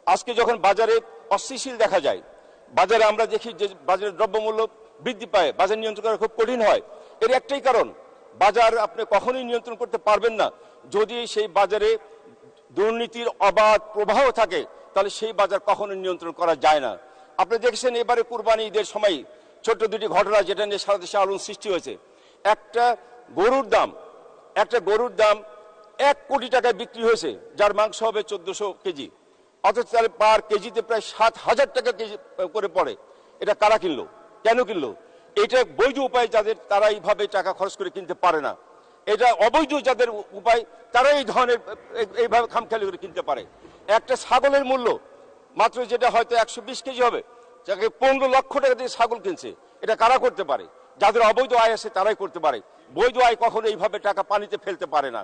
আজকে যখন বাজারে অস্থিতিশীল দেখা যায়, বাজারে আমরা দেখি যে বাজারের দ্রব্যমূল্য বৃদ্ধি পায়, বাজার নিয়ন্ত্রণ করা খুব কঠিন হয়। এর একটাই কারণ, বাজার আপনি কখনোই নিয়ন্ত্রণ করতে পারবেন না যদি সেই বাজারে দুর্নীতির অবাধ প্রবাহ থাকে, তাহলে সেই বাজার কখনোই নিয়ন্ত্রণ করা যায় না। আপনি দেখেছেন এবারে কুরবানি ঈদের সময় ছোট্ট দুটি ঘটনা যেটা নিয়ে সারা দেশে আলোড়ন সৃষ্টি হয়েছে। একটা গরুর দাম 1 কোটি টাকায় বিক্রি হয়েছে, যার মাংস হবে 1400 কেজি, অথচ তাহলে পার কেজিতে প্রায় 7,000 টাকা কেজি করে পড়ে। এটা কারা কিনলো, কেন কিনলো? এটা বৈধ উপায় যাদের, তারা এইভাবে টাকা খরচ করে কিনতে পারে না। এটা অবৈধ যাদের উপায়, তারা এই ধরনের এইভাবে খামখেয়ালি করে কিনতে পারে। একটা ছাগলের মূল্য মাত্র যেটা হয়তো 120 কেজি হবে, যাকে 15 লক্ষ টাকা দিয়ে ছাগল কিনছে, এটা কারা করতে পারে? যাদের অবৈধ আয় আছে তারাই করতে পারে। বৈধ আয় কখনো এইভাবে টাকা পানিতে ফেলতে পারে না।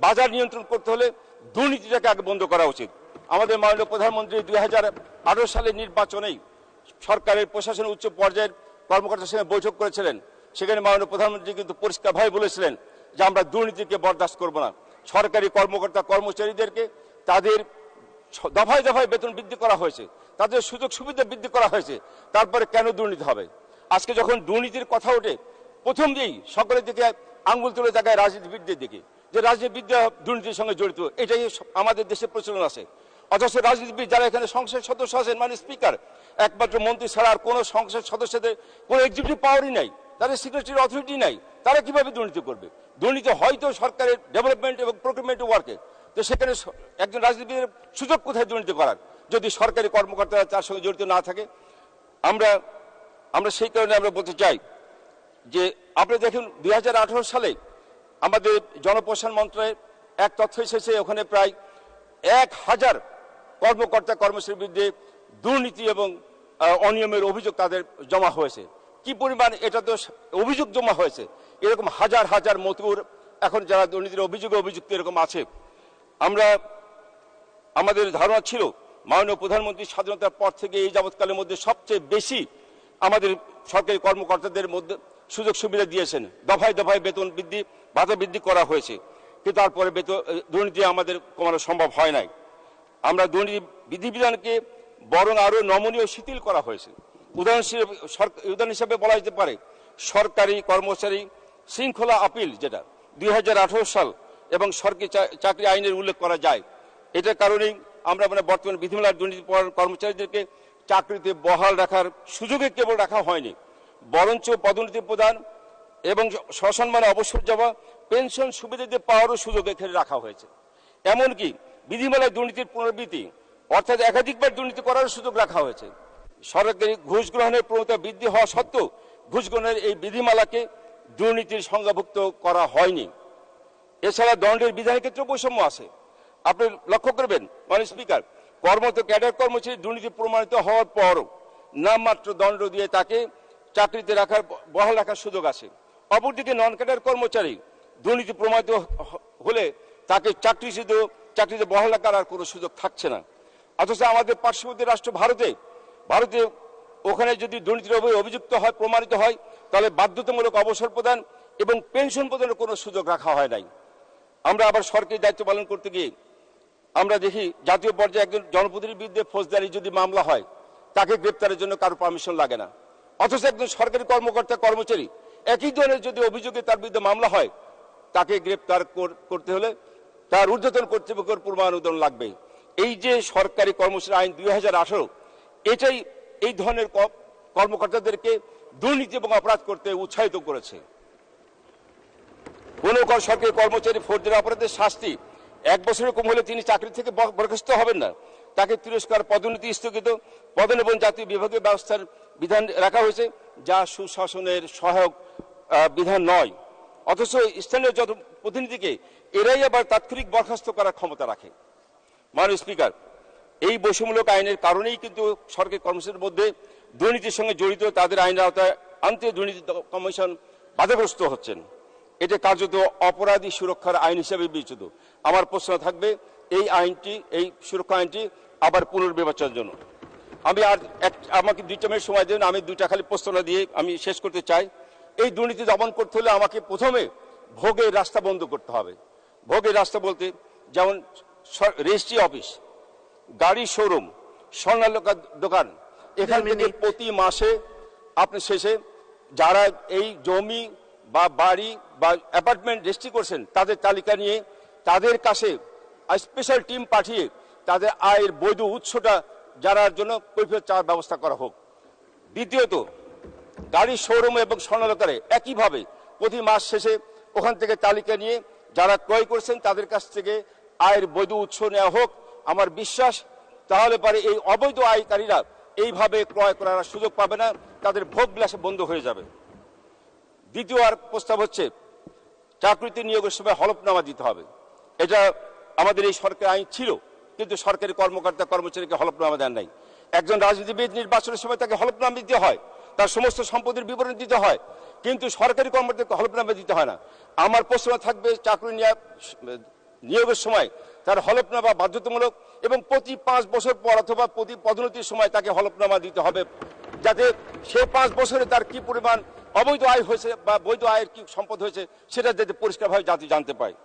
বাজার নিয়ন্ত্রণ করতে হলে দুর্নীতিটাকে আগে বন্ধ করা উচিত। আমাদের মাননীয় প্রধানমন্ত্রী 2018 সালের নির্বাচনেই সরকারের প্রশাসনের উচ্চ পর্যায়ের কর্মকর্তার সঙ্গে বৈঠক করেছিলেন। সেখানে মাননীয় প্রধানমন্ত্রী কিন্তু পরিষ্কারভাবে বলেছিলেন যে আমরা দুর্নীতিকে বরদাস্ত করব না। সরকারি কর্মকর্তা কর্মচারীদেরকে তাদের দফায় দফায় বেতন বৃদ্ধি করা হয়েছে, তাদের সুযোগ সুবিধা বৃদ্ধি করা হয়েছে, তারপরে কেন দুর্নীতি হবে? আজকে যখন দুর্নীতির কথা ওঠে, প্রথম দিয়েই সকলের দিকে আঙ্গুল তুলে জায়গায় রাজনীতিবিদদের দিকে, যে রাজনীতিবিদরা দুর্নীতির সঙ্গে জড়িত, এটাই আমাদের দেশে প্রচলন আছে। অথচ রাজনীতিবিদ যারা এখানে সংসদ সদস্য আছেন, মানে স্পিকার, একমাত্র মন্ত্রী ছাড়া আর কোনো সংসদ সদস্যদের কোনো এক্সিকিউটিভ পাওয়ারই নাই, তাদের সিকিউরিটির অথরিটি নাই, তারা কিভাবে দুর্নীতি করবে? দুর্নীতি হয়তো সরকারের ডেভেলপমেন্ট এবং প্রকিউরমেন্ট ওয়ার্কে, তো সেখানে একজন রাজনীতিবিদের সুযোগ কোথায় দুর্নীতি করার, যদি সরকারি কর্মকর্তারা তার সঙ্গে জড়িত না থাকে? আমরা সেই কারণে আমরা বলতে চাই যে আপনি দেখুন 2018 সালে আমাদের জনপ্রশাসন মন্ত্রণালয়ের এক তথ্য এসেছে, ওখানে প্রায় 1000 কর্মকর্তা কর্মচারীর বিরুদ্ধে দুর্নীতি এবং অনিয়মের অভিযোগ তাদের জমা হয়েছে। কি পরিমাণ এটা তো অভিযোগ জমা হয়েছে, এরকম হাজার হাজার মতুর এখন যারা দুর্নীতির অভিযুক্ত এরকম আছে। আমাদের ধারণা ছিল মাননীয় প্রধানমন্ত্রী স্বাধীনতার পর থেকে এই যাবৎকালের মধ্যে সবচেয়ে বেশি আমাদের সরকারি কর্মকর্তাদের মধ্যে সুযোগ সুবিধা দিয়েছেন, দফায় দফায় বেতন বৃদ্ধি ভাতা বৃদ্ধি করা হয়েছে, কিন্তু তারপরে দুর্নীতি আমাদের কমানো সম্ভব হয় নাই। আমরা দুর্নীতি বিধিবিধানকে বরং আরো নমনীয় শিথিল করা হয়েছে। উদাহরণ হিসেবে বলা যেতে পারে সরকারি কর্মচারী শৃঙ্খলা আপিল, যেটা 2018 সাল এবং সরকারি চাকরি আইনের উল্লেখ করা যায়। এটার কারণেই আমরা বর্তমানে বিধিমালার দুর্নীতিপরায়ণ কর্মচারীদেরকে চাকরিতে বহাল রাখার সুযোগে কেবল রাখা হয়নি, বরঞ্চ পদোন্নতি প্রদান এবং সসম্মানে অবসর যাওয়া, পেনশন সুবিধা দিয়ে পাওয়ারও সুযোগ এখানে রাখা হয়েছে। এমনকি বিধিমালায় দুর্নীতির পুনরাবৃত্তি, অর্থাৎ একাধিকবার দুর্নীতি করার সুযোগ রাখা হয়েছে। সরকারি ঘুষ গ্রহণের প্রবণতা বৃদ্ধি হওয়া সত্ত্বেও ঘুষ গ্রহণের এই বিধিমালাকে দুর্নীতির সংজ্ঞাভুক্ত করা হয়নি। এছাড়া দণ্ডের বিধানের ক্ষেত্রে বৈষম্য আছে। আপনি লক্ষ্য করবেন মাননীয় স্পিকার, কর্মরত ক্যাডার কর্মচারী দুর্নীতি প্রমাণিত হওয়ার পরও নামমাত্র দণ্ড দিয়ে তাকে চাকরিতে বহাল রাখার সুযোগ আছে। অপরদিকে নন ক্যাডার কর্মচারী দুর্নীতি প্রমাণিত হলে তাকে চাকরিতে বহাল রাখার আর কোনো সুযোগ থাকছে না। অথচ আমাদের পার্শ্ববর্তী রাষ্ট্র ভারতে ওখানে যদি দুর্নীতির অভিযুক্ত হয়, প্রমাণিত হয়, তাহলে বাধ্যতামূলক অবসর প্রদান এবং পেনশন প্রদানের কোনো সুযোগ রাখা হয় নাই। আমরা আবার সরকারি দায়িত্ব পালন করতে গিয়ে আমরা দেখি জাতীয় পর্যায়ে একজন জনপ্রতিনিধির বিরুদ্ধে ফৌজদারি যদি মামলা হয়, তাকে গ্রেপ্তারের জন্য কারো পারমিশন লাগে না। অথচ একজন সরকারি কর্মকর্তা কর্মচারী একই ধরনের যদি অভিযোগে তার বিরুদ্ধে মামলা হয়, তাকে গ্রেপ্তার করতে হলে তার ঊর্ধ্বতন কর্তৃপক্ষের পূর্বানুমোদন লাগবে। এই যে সরকারি কর্মচারী আইন 2018, এটাই এই ধরনের কর্মকর্তাদেরকে দুর্নীতি এবং অপরাধ করতে উৎসাহিত করেছে। কোন সরকারি কর্মচারী ফৌজদারি অপরাধের শাস্তি 1 বছরের কম হলে তিনি চাকরি থেকে বরখাস্ত হবেন না, তাকে তিরস্কার, পদোন্নতি স্থগিত, পদোন্নতি এবং জাতীয় বিভাগীয় ব্যবস্থার বিধান রাখা হয়েছে, যা সুশাসনের সহায়ক বিধান নয়। অথচ স্থানীয় প্রতিনিধিকে এরাই আবার তাৎক্ষণিক বরখাস্ত করার ক্ষমতা রাখে। মাননীয় স্পিকার, এই বৈষম্যমূলক আইনের কারণেই কিন্তু সরকারি কর্মচারীদের মধ্যে দুর্নীতির সঙ্গে জড়িত তাদের আইনের আওতায় আনতে দুর্নীতি কমিশন বাধাগ্রস্ত হচ্ছেন। এটা কার্যত অপরাধী সুরক্ষার আইন হিসেবে বিবেচিত। আমার প্রশ্ন থাকবে এই সুরক্ষা আইনটি আবার পুনর্বিবেচনার জন্য। আমাকে 2টা মিনিট সময় দেন, আমি 2টা খালি প্রশ্ন দিয়ে আমি শেষ করতে চাই। এই দুর্নীতি দমন করতে হলে আমাকে প্রথমে ভোগের রাস্তা বন্ধ করতে হবে। ভোগের রাস্তা বলতে যেমন রেজিস্ট্রি অফিস, গাড়ি শোরুম, স্বর্ণালঙ্কার দোকান, এখান থেকে প্রতি মাসে আপনি শেষে যারা এই জমি বা বাড়ি বা অ্যাপার্টমেন্ট রেজিস্ট্রি করছেন তাদের তালিকা নিয়ে তাদের কাছে স্পেশাল টিম পাঠিয়ে তাদের আয়ের বৈধ উৎসটা জানার জন্য কৈফিয়ত চাওয়ার ব্যবস্থা করা হোক। দ্বিতীয়ত, গাড়ি শোরুম এবং স্বর্ণালঙ্কারে একইভাবে প্রতি মাস শেষে ওখান থেকে তালিকা নিয়ে যারা ক্রয় করছেন তাদের কাছ থেকে আয়ের বৈধ উৎস নেওয়া হোক। আমার বিশ্বাস তাহলে পরে এই অবৈধ আয়কারীরা এইভাবে ক্রয় করার সুযোগ পাবে না, তাদের ভোগ বিলাসে বন্ধ হয়ে যাবে। দ্বিতীয় আর প্রস্তাব হচ্ছে চাকরিতে নিয়োগের সময় হলফনামা দিতে হবে। এটা আমাদের এই সরকার আইন ছিল, কিন্তু সরকারি কর্মকর্তা কর্মচারীকে হলফনামা দেন নাই। একজন রাজনীতিবিদ নির্বাচনের সময় তাকে হলফনামা দিতে হয়, তার সমস্ত সম্পত্তির বিবরণ দিতে হয়, কিন্তু সরকারি কর্মকর্তাকে হলফনামা দিতে হয় না। আমার প্রশ্ন থাকবে চাকরি নিয়োগের সময় তার হলফনামা বাধ্যতামূলক এবং প্রতি 5 বছর পর অথবা প্রতি পদোন্নতির সময় তাকে হলফনামা দিতে হবে, যাতে সে 5 বছরে তার কি পরিমাণ অবৈধ আয় হয়েছে বা বৈধ আয়ের কি সম্পদ হয়েছে সেটা যাতে পরিষ্কারভাবে জাতি জানতে পায়।